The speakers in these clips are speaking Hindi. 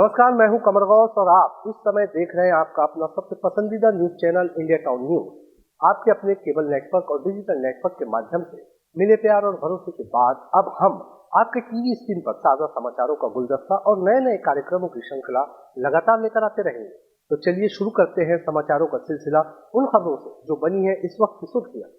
नमस्कार, मैं हूं कमर गौस और आप इस समय देख रहे हैं आपका अपना सबसे पसंदीदा news channel India town news. आपके अपने केबल नेटवर्क और डिजिटल नेटवर्क के माध्यम से मिले प्यार और भरोसे के बाद अब हम आपके टीवी स्क्रीन पर ताजा समाचारों का गुलदस्ता और नए नए कार्यक्रमों की श्रृंखला लगातार लेकर आते रहेंगे। तो चलिए शुरू करते हैं समाचारों का सिलसिला उन खबरों से जो बनी है इस वक्त की सुर्खियां।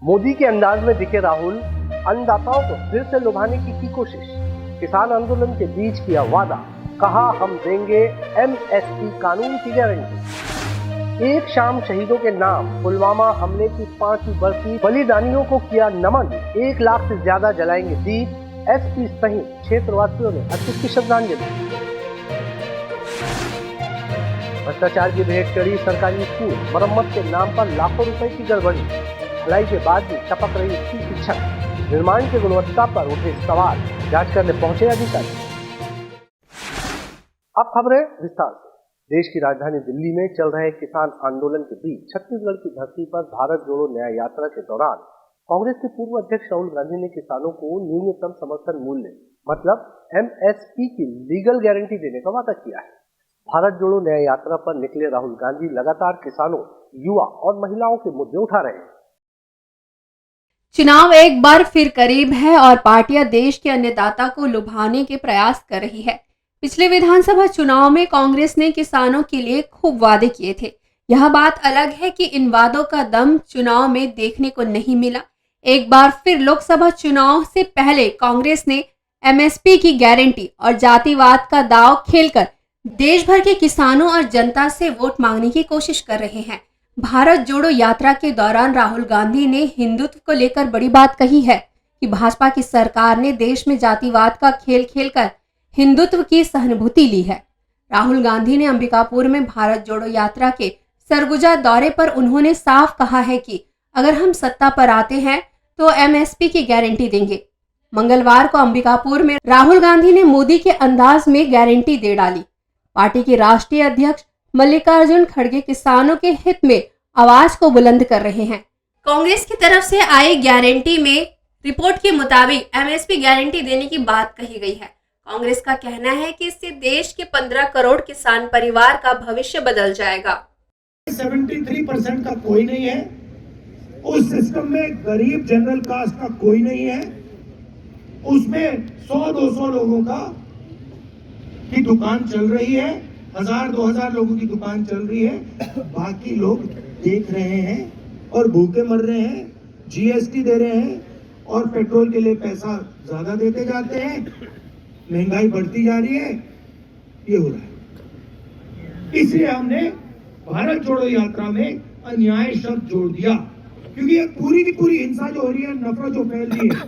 मोदी के अंदाज में दिखे राहुल, अन्नदाताओं को फिर से लुभाने की कोशिश। किसान आंदोलन के बीच किया वादा, कहा हम देंगे एमएसपी कानून की गारंटी। एक शाम शहीदों के नाम, पुलवामा हमले की 5वीं बरसी, बलिदानियों को किया नमन। 1 लाख से ज्यादा जलाएंगे दीप। एसपी सहित क्षेत्रवासियों ने अर्पित की श्रद्धांजलि। भ्रष्टाचार की भेंट चढ़ी सरकारी स्कूल, मरम्मत के नाम पर लाखों रुपए की गड़बड़ी। ढलाई के बाद भी टपक रही स्कूल की छत, निर्माण की गुणवत्ता पर उठे सवाल, जांच करने पहुंचे अधिकारी। अब खबरें विस्तार से। देश की राजधानी दिल्ली में चल रहे किसान आंदोलन के बीच छत्तीसगढ़ की धरती पर भारत जोड़ो न्याय यात्रा के दौरान कांग्रेस के पूर्व अध्यक्ष राहुल गांधी ने किसानों को न्यूनतम समर्थन मूल्य मतलब एमएसपी की लीगल गारंटी देने का वादा किया है। भारत जोड़ो न्याय यात्रा पर निकले राहुल गांधी लगातार किसानों, युवा और महिलाओं के मुद्दे उठा रहे हैं। चुनाव एक बार फिर करीब है और पार्टियां देश के अन्नदाता को लुभाने के प्रयास कर रही है। पिछले विधानसभा चुनाव में कांग्रेस ने किसानों के लिए खूब वादे किए थे। यह बात अलग है कि इन वादों का दम चुनाव में देखने को नहीं मिला। एक बार फिर लोकसभा चुनाव से पहले कांग्रेस ने एमएसपी की गारंटी और जातिवाद का दांव खेलकर देश भर के किसानों और जनता से वोट मांगने की कोशिश कर रहे हैं। भारत जोड़ो यात्रा के दौरान राहुल गांधी ने हिंदुत्व को लेकर बड़ी बात कही है कि भाजपा की सरकार ने देश में जातिवाद का खेल खेलकर हिंदुत्व की सहानुभूति ली है। राहुल गांधी ने अंबिकापुर में भारत जोड़ो यात्रा के सरगुजा दौरे पर उन्होंने साफ कहा है कि अगर हम सत्ता पर आते हैं तो एमएसपी की गारंटी देंगे। मंगलवार को अंबिकापुर में राहुल गांधी ने मोदी के अंदाज में गारंटी दे डाली। पार्टी के राष्ट्रीय अध्यक्ष मल्लिकार्जुन खड़गे किसानों के हित में आवाज को बुलंद कर रहे हैं। कांग्रेस की तरफ से आई गारंटी में रिपोर्ट के मुताबिक एमएसपी गारंटी देने की बात कही गई है। कांग्रेस का कहना है कि इससे देश के 15 करोड़ किसान परिवार का भविष्य बदल जाएगा। 73% का कोई नहीं है उस सिस्टम में, गरीब जनरल कास्ट का कोई नहीं है उसमें। 100-200 लोगों का की दुकान चल रही है, 1000-2000 लोगों की दुकान चल रही है, बाकी लोग देख रहे हैं और भूखे मर रहे हैं, जीएसटी दे रहे हैं और पेट्रोल के लिए पैसा ज्यादा देते जाते हैं, महंगाई बढ़ती जा रही है। ये हो रहा है। इसलिए हमने भारत जोड़ो यात्रा में अन्याय शब्द जोड़ दिया, क्योंकि ये पूरी की पूरी हिंसा जो हो रही है, नफरत जो फैल रही है,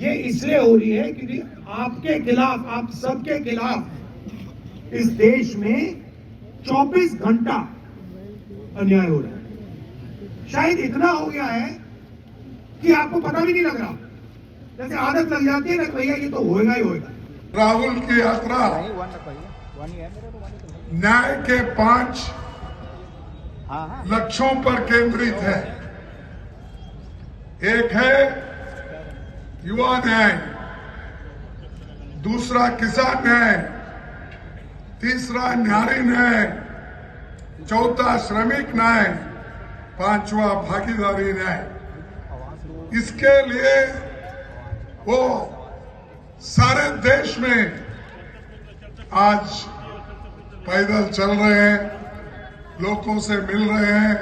ये इसलिए हो रही है क्योंकि आपके खिलाफ, आप सबके खिलाफ इस देश में 24 घंटा अन्याय हो रहा है। शायद इतना हो गया है कि आपको पता भी नहीं लग रहा, जैसे आदत लग जाती है ना, भैया ये तो होएगा ही होएगा। राहुल की यात्रा न्याय के 5 लक्ष्यों पर केंद्रित है। एक है युवा न्याय, दूसरा किसान न्याय, तीसरा नारी न्याय, चौथा श्रमिक न्याय, 5वां भागीदारी न्याय। इसके लिए वो सारे देश में आज पैदल चल रहे हैं, लोगों से मिल रहे हैं।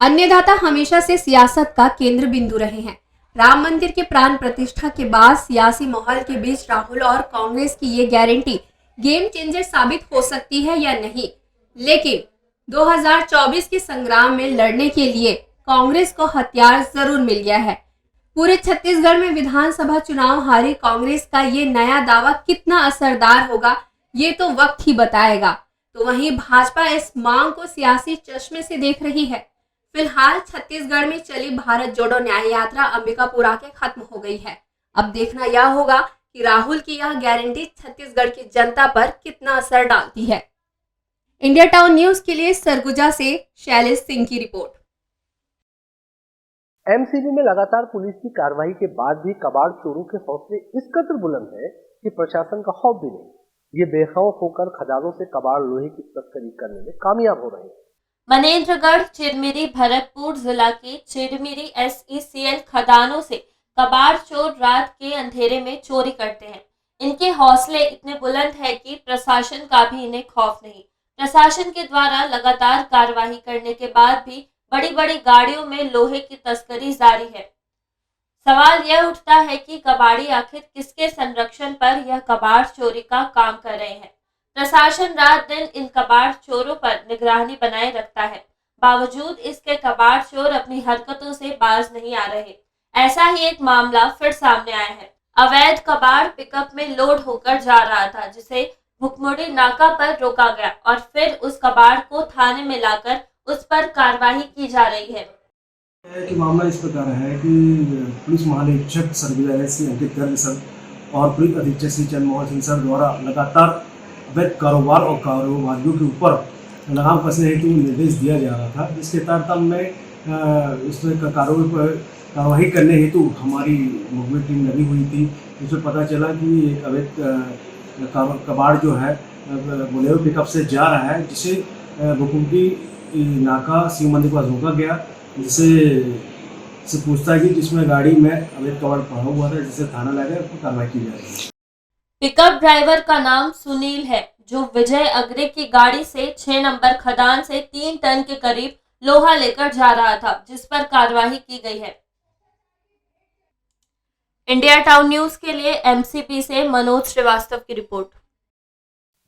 अन्नदाता हमेशा से सियासत का केंद्र बिंदु रहे हैं। राम मंदिर के प्राण प्रतिष्ठा के बाद सियासी माहौल के बीच राहुल और कांग्रेस की ये गारंटी गेम चेंजर साबित हो सकती है या नहीं, लेकिन 2024 के संग्राम में लड़ने के लिए कांग्रेस को हथियार जरूर मिल गया है। पूरे छत्तीसगढ़ में विधानसभा चुनाव हारी कांग्रेस का ये नया दावा कितना असरदार होगा, ये तो वक्त ही बताएगा। तो वहीं भाजपा इस मांग को सियासी चश्मे से देख रही है। फिलहाल छत्तीसगढ़ में चली भारत जोड़ो न्याय यात्रा अंबिकापुर आके खत्म हो गई है। अब देखना यह होगा कि राहुल की यह गारंटी छत्तीसगढ़ की जनता पर कितना असर डालती है। इंडिया टाउन न्यूज के लिए सरगुजा से शैलेश सिंह की रिपोर्ट। एमसीबी में लगातार पुलिस की कार्रवाई के बाद भी कबाड़ चोरों के हौसले इस कदर बुलंद है कि प्रशासन का खौफ भी नहीं। ये बेखौफ होकर खदानों से कबाड़ लोहे की तस्करी करने में कामयाब हो रहे हैं। मनेन्द्रगढ़, चिरमिरी, भरतपुर जिला के चिरमिरी SECL खदानों से कबाड़ चोर रात के अंधेरे में चोरी करते हैं। इनके हौसले इतने बुलंद है कि प्रशासन का भी इन्हें खौफ नहीं। प्रशासन के द्वारा लगातार कार्रवाई करने के बाद भी बड़ी बड़ी गाड़ियों में लोहे की तस्करी जारी है। सवाल यह उठता है कि कबाड़ी आखिर किसके संरक्षण पर यह कबाड़ चोरी का काम कर रहे हैं। प्रशासन रात दिन इन कबाड़ चोरों पर निगरानी बनाए रखता है, बावजूद इसके कबाड़ चोर अपनी हरकतों से बाज नहीं आ रहे। ऐसा ही एक मामला फिर सामने आया है। अवैध कबाड़ पिकअप में लोड होकर जा रहा था, जिसे भुखमुड़ी नाका पर रोका गया और फिर उस कबाड़ को थाने में लाकर उस पर कार्रवाई की जा रही है। कि मामला इस प्रकार है कि पुलिस महानिरीक्षक सर्विलांस श्री अंकित गर्ग सर और पुलिस अधीक्षक श्री चंद्रमोहन सिंह सर द्वारा लगातार अवैध कारोबार और कारोबारियों के ऊपर लगाम कसने हेतु निर्देश दिया जा रहा था, जिसके तारतम्य में इसमें कार्रवाई पर कार्रवाई करने हेतु हमारी मुखबिर टीम लगी हुई थी। उसमें पता चला कि एक अवैध कबाड़ जो है बोलेरो पिकअप से जा रहा है, जिसे भुखमुड़ी नाका शिव मंदिर के पास रोका गया, जिसे पूछता की जिसमें गाड़ी में अवैध कबाड़ पड़ा हुआ था, जिसे थाना लाकर उसको कार्रवाई की जा रही है। पिकअप ड्राइवर का नाम सुनील है, जो विजय अग्रे की गाड़ी से 6 नंबर खदान से 3 टन के करीब लोहा लेकर जा रहा था, जिस पर कार्रवाई की गई है। इंडिया टाउन न्यूज के लिए MCP से मनोज श्रीवास्तव की रिपोर्ट।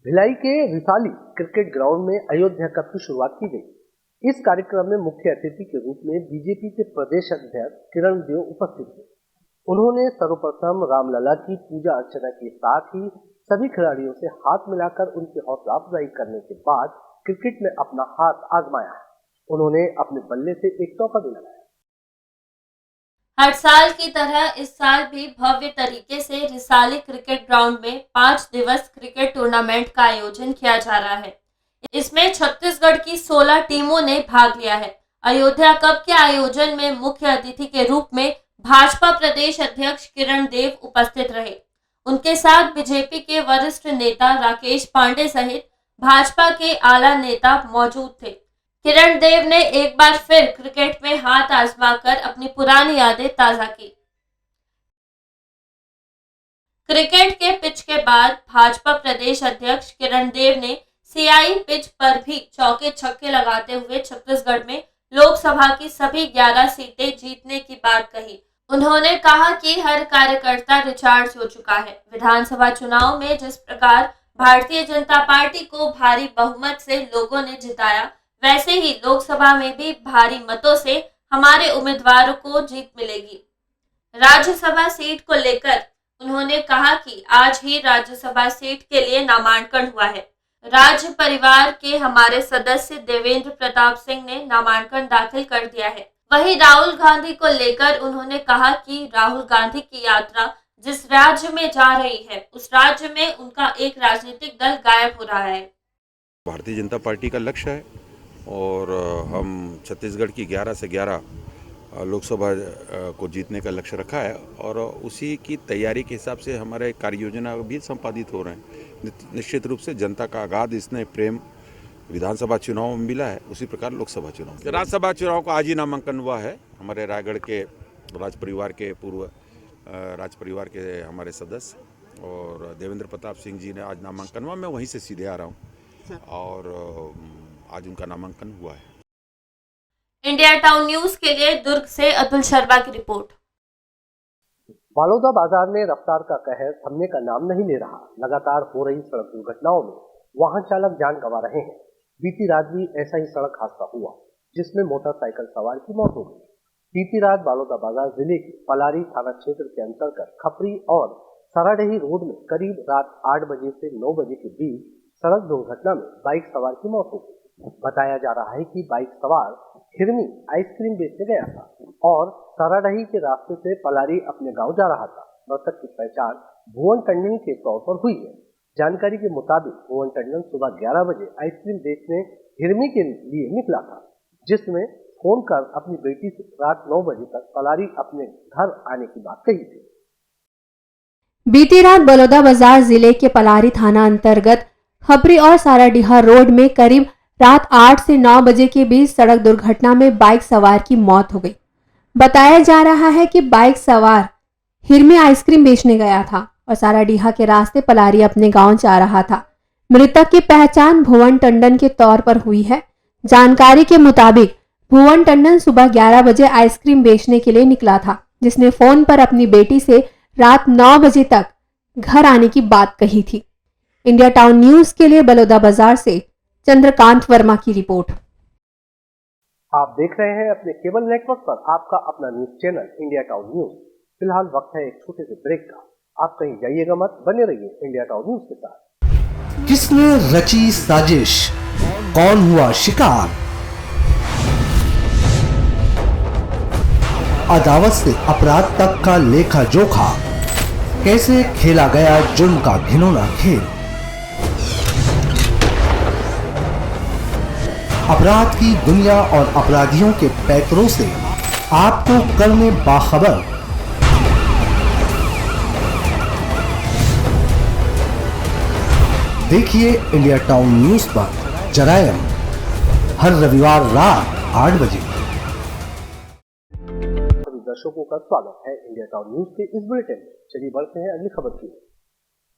भिलाई के रिसाली क्रिकेट ग्राउंड में अयोध्या कप की शुरुआत की गई। इस कार्यक्रम में मुख्य अतिथि के रूप में बीजेपी के प्रदेश अध्यक्ष किरण देव उपस्थित थे। उन्होंने सर्वप्रथम रामलला की पूजा अर्चना के साथ ही सभी खिलाड़ियों से हाथ मिलाकर उनकी हौसला अफजाई करने के बाद क्रिकेट में अपना हाथ आजमाया है। उन्होंने अपने बल्ले से एक चौका भी लगाया। हर साल की तरह इस साल भी भव्य तरीके से रिसाली क्रिकेट ग्राउंड में 5 दिवस क्रिकेट टूर्नामेंट का आयोजन किया जा रहा है। इसमें छत्तीसगढ़ की 16 टीमों ने भाग लिया है। अयोध्या कप के आयोजन में मुख्य अतिथि के रूप में भाजपा प्रदेश अध्यक्ष किरण देव उपस्थित रहे। उनके साथ बीजेपी के वरिष्ठ नेता राकेश पांडे सहित भाजपा के आला नेता मौजूद थे। किरण देव ने एक बार फिर क्रिकेट में हाथ आजमाकर अपनी पुरानी यादें ताजा की। क्रिकेट के पिच के बाद भाजपा प्रदेश अध्यक्ष किरण देव ने CI पिच पर भी चौके छक्के लगाते हुए छत्तीसगढ़ में लोकसभा की सभी 11 सीटें जीतने की बात कही। उन्होंने कहा कि हर कार्यकर्ता रिचार्ज हो चुका है। विधानसभा चुनाव में जिस प्रकार भारतीय जनता पार्टी को भारी बहुमत से लोगों ने जिताया, वैसे ही लोकसभा में भी भारी मतों से हमारे उम्मीदवारों को जीत मिलेगी। राज्यसभा सीट को लेकर उन्होंने कहा कि आज ही राज्यसभा सीट के लिए नामांकन हुआ है। राज्य परिवार के हमारे सदस्य देवेंद्र प्रताप सिंह ने नामांकन दाखिल कर दिया है। वहीं राहुल गांधी को लेकर उन्होंने कहा कि राहुल गांधी की यात्रा जिस राज्य में जा रही है, उस राज्य में उनका एक राजनीतिक दल गायब हो रहा है। भारतीय जनता पार्टी का लक्ष्य है और हम छत्तीसगढ़ की 11 से 11 लोकसभा को जीतने का लक्ष्य रखा है और उसी की तैयारी के हिसाब से हमारे कार्य योजना भी संपादित हो रहे हैं। निश्चित रूप से जनता का अगाध इसने प्रेम विधानसभा चुनाव में मिला है, उसी प्रकार लोकसभा चुनाव। राज्यसभा चुनाव का आज ही नामांकन हुआ है। हमारे रायगढ़ के राज परिवार के पूर्व राज परिवार के हमारे सदस्य और देवेंद्र प्रताप सिंह जी ने आज नामांकन हुआ। मैं वहीं से सीधे आ रहा हूँ और आज उनका नामांकन हुआ है। इंडिया टाउन न्यूज के लिए दुर्ग से अतुल शर्मा की रिपोर्ट। बालोदा बाजार में रफ्तार का कहर थमने का नाम नहीं ले रहा। लगातार हो रही सड़क दुर्घटनाओं में वाहन चालक जान गंवा रहे हैं। बीती रात भी ऐसा ही सड़क हादसा हुआ, जिसमें मोटरसाइकिल सवार की मौत हो गई। बीती रात बालोदा बाजार जिले के पलारी थाना क्षेत्र के अंतर्गत खपरी और सराडही रोड में करीब रात 8 बजे से 9 बजे के बीच सड़क दुर्घटना में बाइक सवार की मौत हो गई। बताया जा रहा है कि बाइक सवार हिरनी आइसक्रीम बेचने गया था और सराडही के रास्ते से पलारी अपने गांव जा रहा था। मृतक की पहचान भुवन टंडन के तौर पर हुई है। जानकारी के मुताबिक भुवन टंडन सुबह 11 बजे आइसक्रीम बेचने हिरनी के लिए निकला था, जिसमें फोन कर अपनी बेटी से रात 9 बजे तक पलारी अपने घर आने की बात कही थी। बीती रात बलौदाबाजार जिले के पलारी थाना अंतर्गत खपरी और साराडीहा रोड में करीब रात 8 से 9 बजे के बीच सड़क दुर्घटना में बाइक सवार की मौत हो गई। बताया जा रहा है कि बाइक सवार हिरमी आइसक्रीम बेचने गया था और साराडीहा के रास्ते पलारी अपने गांव जा रहा था। मृतक की पहचान भुवन टंडन के तौर पर हुई है। जानकारी के मुताबिक भुवन टंडन सुबह 11 बजे आइसक्रीम बेचने के लिए निकला था, जिसने फोन पर अपनी बेटी से रात 9 बजे तक घर आने की बात कही थी। इंडिया टाउन न्यूज के लिए बलौदाबाजार से चंद्रकांत वर्मा की रिपोर्ट। आप देख रहे हैं अपने केबल नेटवर्क पर आपका अपना news channel India town news. फिलहाल वक्त है एक छोटे से ब्रेक का। आप कहीं जाइएगा मत, बने रहिए इंडिया टाउन न्यूज के साथ। किसने रची साजिश, कौन हुआ शिकार, अदावत से अपराध तक का लेखा जोखा, कैसे खेला गया जुर्म का घिनौना खेल। अपराध की दुनिया और अपराधियों के पैकरों से आपको करने बाखबर। देखिए इंडिया टाउन न्यूज पर जरायम हर रविवार रात 8 बजे। सभी दर्शकों का स्वागत है इंडिया टाउन न्यूज के इस बुलेटिन में। चलिए बढ़ते हैं अगली खबर की।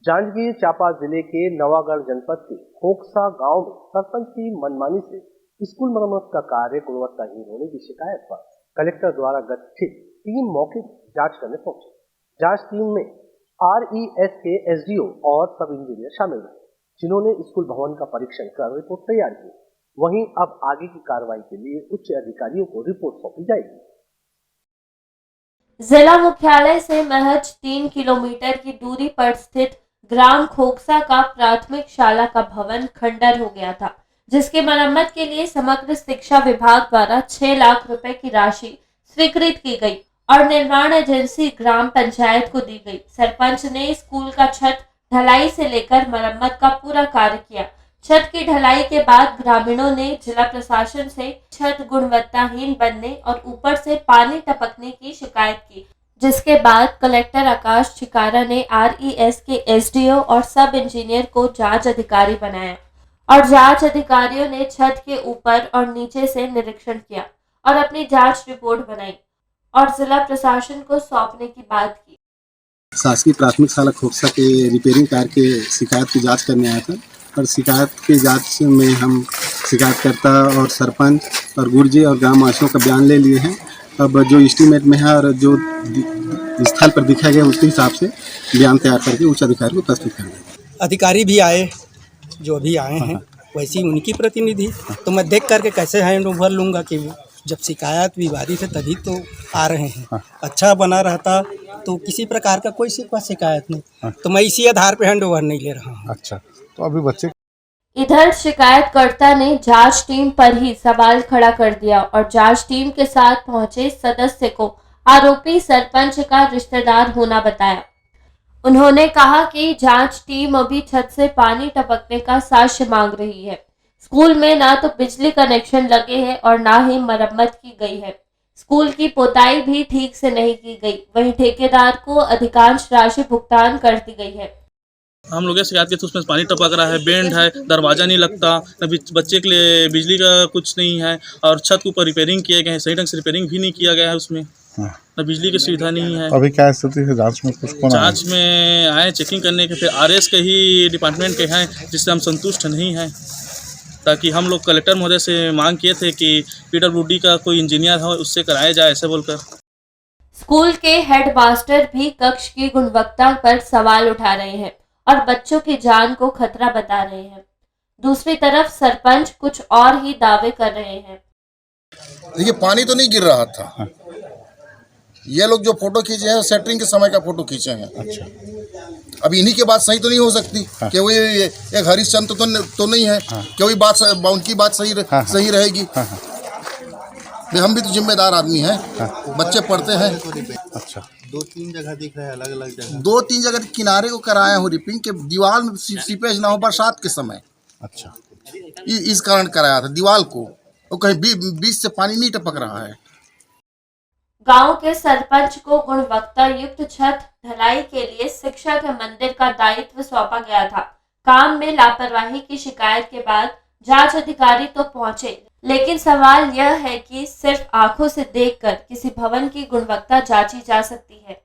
जांजगीर चांपा जिले के नवागढ़ जनपद के खोकसा गांव में सरपंच की मनमानी से स्कूल मरम्मत का कार्य गुणवत्ताहीन होने की शिकायत पर कलेक्टर द्वारा गठित टीम मौके पर जांच करने पहुंची। जांच टीम में RES के SDO और सब इंजीनियर शामिल रहे, जिन्होंने स्कूल भवन का परीक्षण कर रिपोर्ट तैयार की। वहीं अब आगे की कार्रवाई के लिए उच्च अधिकारियों को रिपोर्ट सौंपी जाएगी। जिला मुख्यालय से महज 3 किलोमीटर की दूरी पर स्थित ग्राम खोकसा का प्राथमिक शाला का भवन खंडर हो गया था, जिसके मरम्मत के लिए समग्र शिक्षा विभाग द्वारा 6 लाख रुपए की राशि स्वीकृत की गई और निर्माण एजेंसी ग्राम पंचायत को दी गई। सरपंच ने स्कूल का छत ढलाई से लेकर मरम्मत का पूरा कार्य किया। छत की ढलाई के बाद ग्रामीणों ने जिला प्रशासन से छत गुणवत्ताहीन बनने और ऊपर से पानी टपकने की शिकायत की, जिसके बाद कलेक्टर आकाश छिकारा ने RES के SDO और सब इंजीनियर को जांच अधिकारी बनाया और जांच अधिकारियों ने छत के ऊपर और नीचे से निरीक्षण किया और अपनी जांच रिपोर्ट बनाई और जिला प्रशासन को सौंपने की बात की। शासकीय प्राथमिक शाला खोकसा के रिपेयरिंग कार्य के शिकायत की जांच करने आया था और शिकायत की जांच में हम शिकायतकर्ता और सरपंच और गुरजी और ग्रामवासियों का बयान ले लिए हैं। अब जो एस्टीमेट में है और जो स्थल पर दिखाया गया उसके हिसाब से बयान तैयार करके उच्च अधिकारी को प्रस्तुत कर देंगे। अधिकारी भी आए, जो अभी आए हैं वैसी उनकी प्रतिनिधि, तो मैं देख करके कैसे हैंड ओवर लूँगा कि जब शिकायत विवादित है तभी तो आ रहे हैं। अच्छा बना रहता तो किसी प्रकार का कोई शिकायत नहीं, तो मैं इसी आधार पे हैंड ओवर नहीं ले रहा हूँ। अच्छा, तो अभी बच्चे इधर शिकायतकर्ता ने जांच टीम पर ही सवाल खड़ा कर दिया और जांच टीम के साथ पहुंचे सदस्य को आरोपी सरपंच का रिश्तेदार होना बताया। उन्होंने कहा कि जांच टीम अभी छत से पानी टपकने का साक्ष्य मांग रही है। स्कूल में ना तो बिजली कनेक्शन लगे हैं और ना ही मरम्मत की गई है। स्कूल की पोताई भी ठीक से नहीं की गई। वहीं ठेकेदार को अधिकांश राशि भुगतान कर दी गई है। हम लोग शिकायत की तो उसमें पानी टपक रहा है, बेंड है, दरवाज़ा नहीं लगता, न बच्चे के लिए बिजली का कुछ नहीं है और छत के ऊपर रिपेयरिंग किए गए हैं, सही ढंग से रिपेयरिंग भी नहीं किया गया है उसमें, न बिजली की सुविधा नहीं है। अभी क्या स्थिति है जांच में? कुछ जांच में आए चेकिंग करने के, फिर RS के ही डिपार्टमेंट के हैं जिससे हम संतुष्ट नहीं हैं, ताकि हम लोग कलेक्टर महोदय से मांग किए थे कि PWD का कोई इंजीनियर हो उससे कराया जाए, ऐसे बोलकर। स्कूल के हेडमास्टर भी कक्ष की गुणवत्ता पर सवाल उठा रहे हैं और बच्चों की जान को खतरा बता रहे हैं। दूसरी तरफ सरपंच कुछ और ही दावे कर रहे हैं। देखिए, पानी तो नहीं गिर रहा था। ये लोग जो फोटो खींचे हैं सेंटरिंग के समय का फोटो खींचे हैं। अच्छा। अब इन्हीं के बात सही तो नहीं हो सकती। कि वो एक हरिश्चंद्र तो नहीं है कि वही बात उनकी बात सही रहेगी। हम भी तो जिम्मेदार आदमी हैं। बच्चे पढ़ते हैं। अच्छा, 2-3 जगह दिख रहा है, अलग अलग जगह। 2-3 जगह किनारे को कराया हूँ रिपिंग के, दीवार में सीपेज ना हो बरसात के समय। अच्छा, इस कारण कराया था दीवार को, वो कहीं बीच से पानी नहीं टपक रहा है। गांव के सरपंच को गुणवत्ता युक्त छत ढलाई के लिए शिक्षा के मंदिर का दायित्व सौंपा गया था। काम में लापरवाही की शिकायत के बाद जांच अधिकारी तो पहुंचे, लेकिन सवाल यह है कि सिर्फ आंखों से देखकर किसी भवन की गुणवत्ता जांची जा सकती है।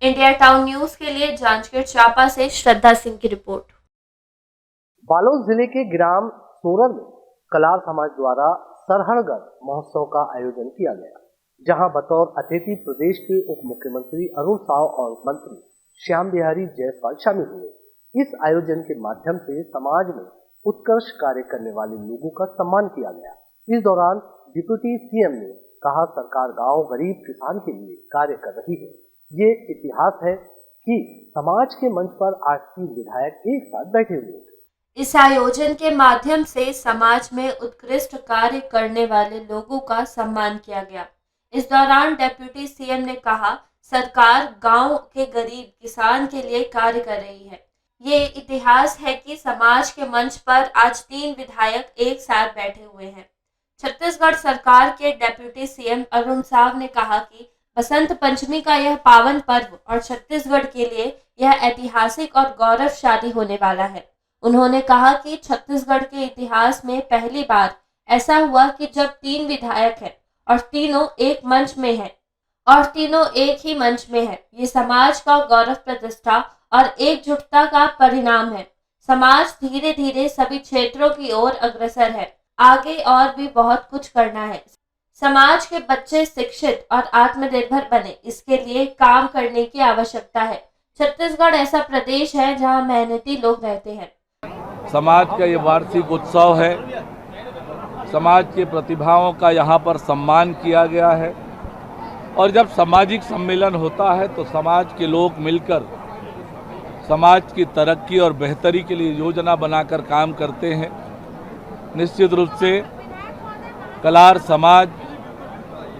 इंडिया टाउन न्यूज के लिए जांजगीर चांपा से श्रद्धा सिंह की रिपोर्ट। बालोद जिले के ग्राम सोरर में कलार समाज द्वारा सरहड़गढ़ महोत्सव का आयोजन किया गया, जहां बतौर अतिथि प्रदेश के उप मुख्यमंत्री अरुण साव और मंत्री श्याम बिहारी जायसवाल शामिल हुए। इस आयोजन के माध्यम से समाज में उत्कृष्ट कार्य करने वाले लोगों का सम्मान किया गया। इस दौरान डिप्टी सीएम ने कहा, सरकार गांव गरीब किसान के लिए कार्य कर रही है। ये इतिहास है कि समाज के मंच पर आज 3 विधायक एक साथ बैठे हुए थे। इस आयोजन के माध्यम से समाज में उत्कृष्ट कार्य करने वाले लोगों का सम्मान किया गया। इस दौरान डिप्टी सीएम ने कहा, सरकार गांव के गरीब किसान के लिए कार्य कर रही है। ये इतिहास है कि समाज के मंच पर आज 3 विधायक एक साथ बैठे हुए हैं। छत्तीसगढ़ सरकार के डिप्टी सीएम अरुण साव ने कहा कि बसंत पंचमी का यह पावन पर्व और छत्तीसगढ़ के लिए यह ऐतिहासिक और गौरवशाली होने वाला है। उन्होंने कहा कि छत्तीसगढ़ के इतिहास में पहली बार ऐसा हुआ कि जब 3 विधायक हैं और तीनों एक ही मंच में है। ये समाज का गौरव, प्रतिष्ठा और एकजुटता का परिणाम है। समाज धीरे धीरे सभी क्षेत्रों की ओर अग्रसर है। आगे और भी बहुत कुछ करना है। समाज के बच्चे शिक्षित और आत्मनिर्भर बने, इसके लिए काम करने की आवश्यकता है। छत्तीसगढ़ ऐसा प्रदेश है जहां मेहनती लोग रहते हैं। समाज का ये वार्षिक उत्सव है। समाज के प्रतिभाओं का यहाँ पर सम्मान किया गया है और जब सामाजिक सम्मेलन होता है तो समाज के लोग मिलकर समाज की तरक्की और बेहतरी के लिए योजना बनाकर काम करते हैं। निश्चित रूप से कलार समाज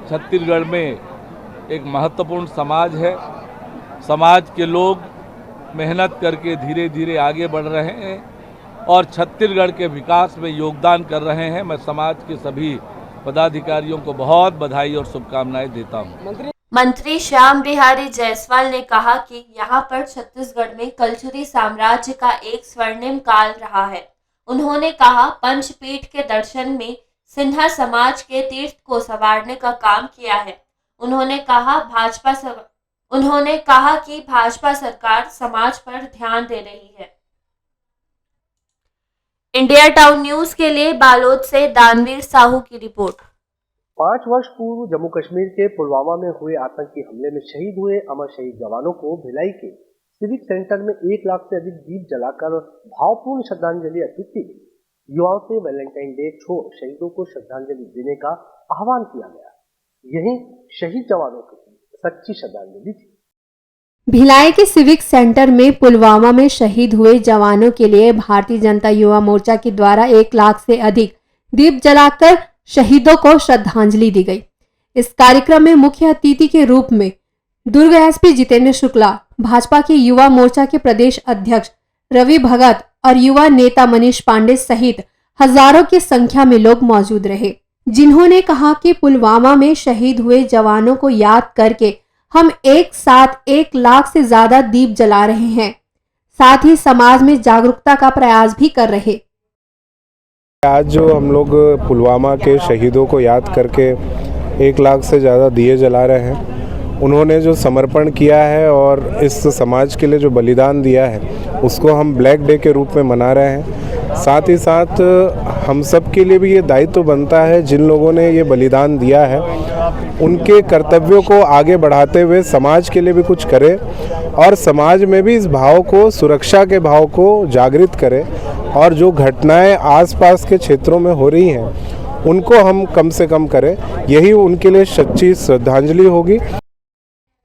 छत्तीसगढ़ में एक महत्वपूर्ण समाज है। समाज के लोग मेहनत करके धीरे धीरे आगे बढ़ रहे हैं और छत्तीसगढ़ के विकास में योगदान कर रहे हैं। मैं समाज के सभी पदाधिकारियों को बहुत बधाई और शुभकामनाएं देता हूं। मंत्री श्याम बिहारी जायसवाल ने कहा कि यहाँ पर छत्तीसगढ़ में कलचुरी साम्राज्य का एक स्वर्णिम काल रहा है। उन्होंने कहा, पंचपीठ के दर्शन में सिन्हा समाज के तीर्थ को संवारने का काम किया है। उन्होंने कहा कि भाजपा सरकार समाज पर ध्यान दे रही है। इंडिया टाउन न्यूज के लिए बालोद से दानवीर साहू की रिपोर्ट। 5 वर्ष पूर्व जम्मू कश्मीर के पुलवामा में हुए आतंकी हमले में शहीद हुए अमर शहीद जवानों को भिलाई के सिविक सेंटर में 1 लाख से अधिक दीप जलाकर भावपूर्ण श्रद्धांजलि अर्पित की गई। युवाओं से वैलेंटाइन डे छोड़ शहीदों को श्रद्धांजलि देने का आह्वान किया गया। यही शहीद जवानों की सच्ची श्रद्धांजलि थी। भिलाई के सिविक सेंटर में पुलवामा में शहीद हुए जवानों के लिए भारतीय जनता युवा मोर्चा के द्वारा 1 लाख से अधिक दीप जलाकर शहीदों को श्रद्धांजलि दी गई। इस कार्यक्रम में मुख्य अतिथि के रूप में दुर्ग एसपी जितेंद्र शुक्ला, भाजपा के युवा मोर्चा के प्रदेश अध्यक्ष रवि भगत और युवा नेता मनीष पांडे सहित हजारों की संख्या में लोग मौजूद रहे, जिन्होंने कहा कि पुलवामा में शहीद हुए जवानों को याद करके हम एक साथ 1 लाख से ज्यादा दीप जला रहे हैं, साथ ही समाज में जागरूकता का प्रयास भी कर रहे। आज जो हम लोग पुलवामा के शहीदों को याद करके 1 लाख से ज़्यादा दिए जला रहे हैं, उन्होंने जो समर्पण किया है और इस समाज के लिए जो बलिदान दिया है उसको हम ब्लैक डे के रूप में मना रहे हैं। साथ ही साथ हम सब के लिए भी ये दायित्व बनता है, जिन लोगों ने ये बलिदान दिया है उनके कर्तव्यों को आगे बढ़ाते हुए समाज के लिए भी कुछ करें और समाज में भी इस भाव को, सुरक्षा के भाव को जागृत करें और जो घटनाएं आसपास के क्षेत्रों में हो रही हैं उनको हम कम से कम करें। यही उनके लिए सच्ची श्रद्धांजलि होगी।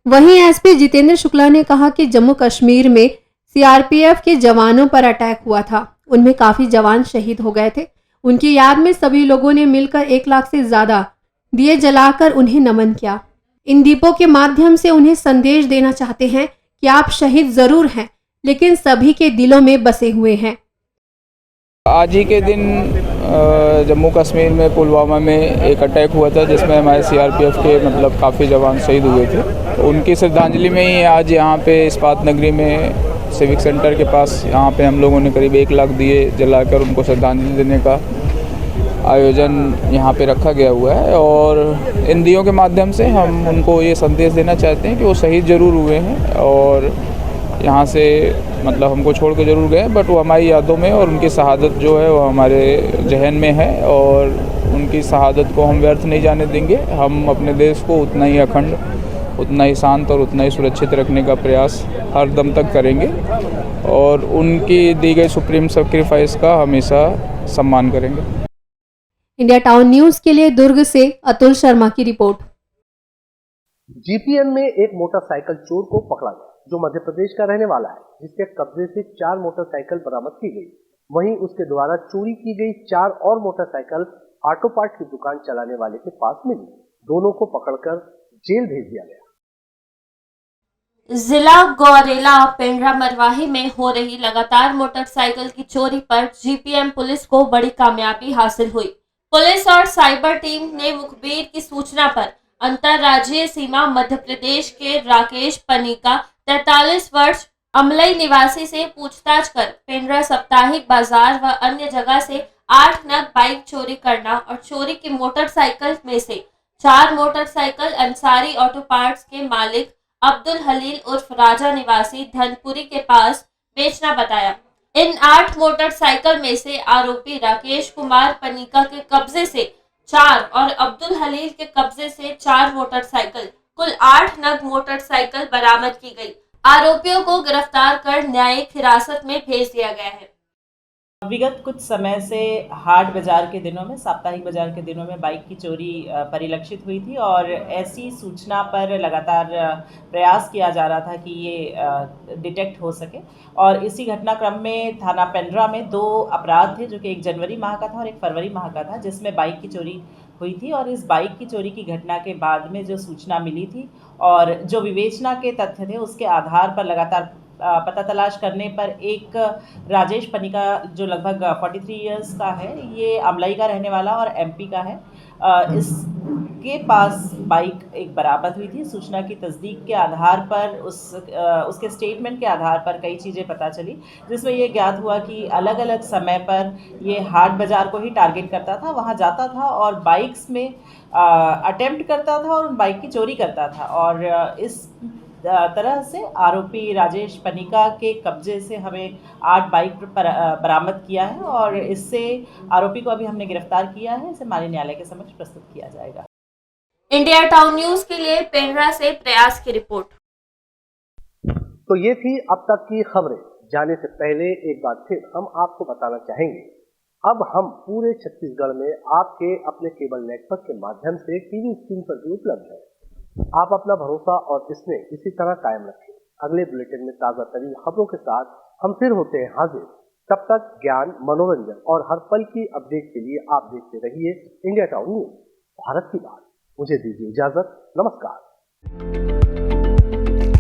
वहीं एसपी जितेंद्र शुक्ला ने कहा कि जम्मू कश्मीर में सीआरपीएफ के जवानों पर अटैक हुआ था, उनमें काफी जवान शहीद हो गए थे। उनकी याद में सभी लोगों ने मिलकर 1 लाख से ज्यादा दिए जलाकर उन्हें नमन किया। इन दीपों के माध्यम से उन्हें संदेश देना चाहते हैं कि आप शहीद जरूर हैं, लेकिन सभी के दिलों में बसे हुए हैं। आज ही के दिन जम्मू कश्मीर में पुलवामा में एक अटैक हुआ था जिसमें हमारे सीआरपीएफ के मतलब काफ़ी जवान शहीद हुए थे, तो उनकी श्रद्धांजलि में ही आज यहाँ पे इस्पात नगरी में सिविक सेंटर के पास यहाँ पे हम लोगों ने करीब 1 लाख दिए जलाकर उनको श्रद्धांजलि देने का आयोजन यहाँ पे रखा गया हुआ है। और इन दियों के माध्यम से हम उनको ये संदेश देना चाहते हैं कि वो शहीद ज़रूर हुए हैं और यहाँ से मतलब हमको छोड़ के ज़रूर गए, बट वो हमारी यादों में और उनकी शहादत जो है वो हमारे जहन में है और उनकी शहादत को हम व्यर्थ नहीं जाने देंगे। हम अपने देश को उतना ही अखंड, उतना ही शांत और उतना ही सुरक्षित रखने का प्रयास हर दम तक करेंगे और उनकी दी गई सुप्रीम सेक्रीफाइस का हमेशा सम्मान करेंगे। इंडिया टाउन न्यूज़ के लिए दुर्ग से अतुल शर्मा की रिपोर्ट। जीपीएम में एक मोटरसाइकिल चोर को पकड़ा गया जो मध्य प्रदेश का रहने वाला है, जिसके कब्जे से 4 मोटरसाइकिल बरामद की गई। वहीं उसके द्वारा चोरी की गई 4 और मोटरसाइकिल ऑटो पार्ट की दुकान चलाने वाले के पास मिली। दोनों को पकड़कर जेल भेज दिया गया। जिला गौरेला पेंड्रा मरवाही में हो रही लगातार मोटरसाइकिल की चोरी पर जीपीएम पुलिस को बड़ी कामयाबी हासिल हुई। पुलिस और साइबर टीम ने मुखबिर की सूचना पर अंतर्राज्यीय सीमा मध्य प्रदेश के राकेश पनिका 43 वर्ष अमलई निवासी से पूछताछ कर पेंड्रा साप्ताहिक बाजार व अन्य जगह से 8 नग बाइक चोरी करना और चोरी की मोटरसाइकिल में से 4 मोटरसाइकिल अंसारी ऑटो पार्ट्स के मालिक अब्दुल हलील उर्फ राजा निवासी धनपुरी के पास बेचना बताया। इन 8 मोटरसाइकिल में से आरोपी राकेश कुमार पनिका के कब्जे से 4 और अब्दुल हलील के कब्जे से 4 मोटरसाइकिल, कुल 8 नग मोटरसाइकिल बरामद की गई। आरोपियों को गिरफ्तार कर न्यायिक हिरासत में भेज दिया गया है। विगत कुछ समय से हाट बाजार के दिनों में, साप्ताहिक बाजार के दिनों में बाइक की चोरी परिलक्षित हुई थी और ऐसी सूचना पर लगातार प्रयास किया जा रहा था कि ये डिटेक्ट हो सके। और इसी घटनाक्रम में थाना पेंड्रा में 2 अपराध थे, जो कि एक जनवरी माह का था और एक फरवरी माह का था, जिसमें बाइक की चोरी हुई थी। और इस बाइक की चोरी की घटना के बाद में जो सूचना मिली थी और जो विवेचना के तथ्य थे, उसके आधार पर लगातार पता तलाश करने पर एक राजेश पनिका जो लगभग 43 इयर्स का है, ये अमलाई का रहने वाला और एमपी का है, इसके पास बाइक एक बरामद हुई थी। सूचना की तस्दीक के आधार पर उसके स्टेटमेंट के आधार पर कई चीज़ें पता चली, जिसमें ये ज्ञात हुआ कि अलग अलग समय पर ये हाट बाज़ार को ही टारगेट करता था, वहाँ जाता था और बाइक्स में अटेम्प्ट करता था और उन बाइक की चोरी करता था। और इस तरह से आरोपी राजेश पनिका के कब्जे से हमें 8 बाइक बरामद किया है और इससे आरोपी को अभी हमने गिरफ्तार किया है। इसे माननीय न्यायालय के समक्ष प्रस्तुत किया जाएगा। इंडिया टाउन न्यूज़ के लिए पेंड्रा से प्रयास की रिपोर्ट। तो ये थी अब तक की खबरें। जाने से पहले एक बार फिर हम आपको बताना चाहेंगे, अब हम पूरे छत्तीसगढ़ में आपके अपने केबल नेटवर्क के माध्यम से टीवी स्क्रीन पर भी उपलब्ध है। आप अपना भरोसा और स्नेह इसी तरह कायम रखें। अगले बुलेटिन में ताज़ा तरीन खबरों के साथ हम फिर होते हैं हाजिर। तब तक ज्ञान, मनोरंजन और हर पल की अपडेट के लिए आप देखते रहिए इंडिया टाउन न्यूज़, भारत की बात। मुझे दीजिए इजाजत। नमस्कार।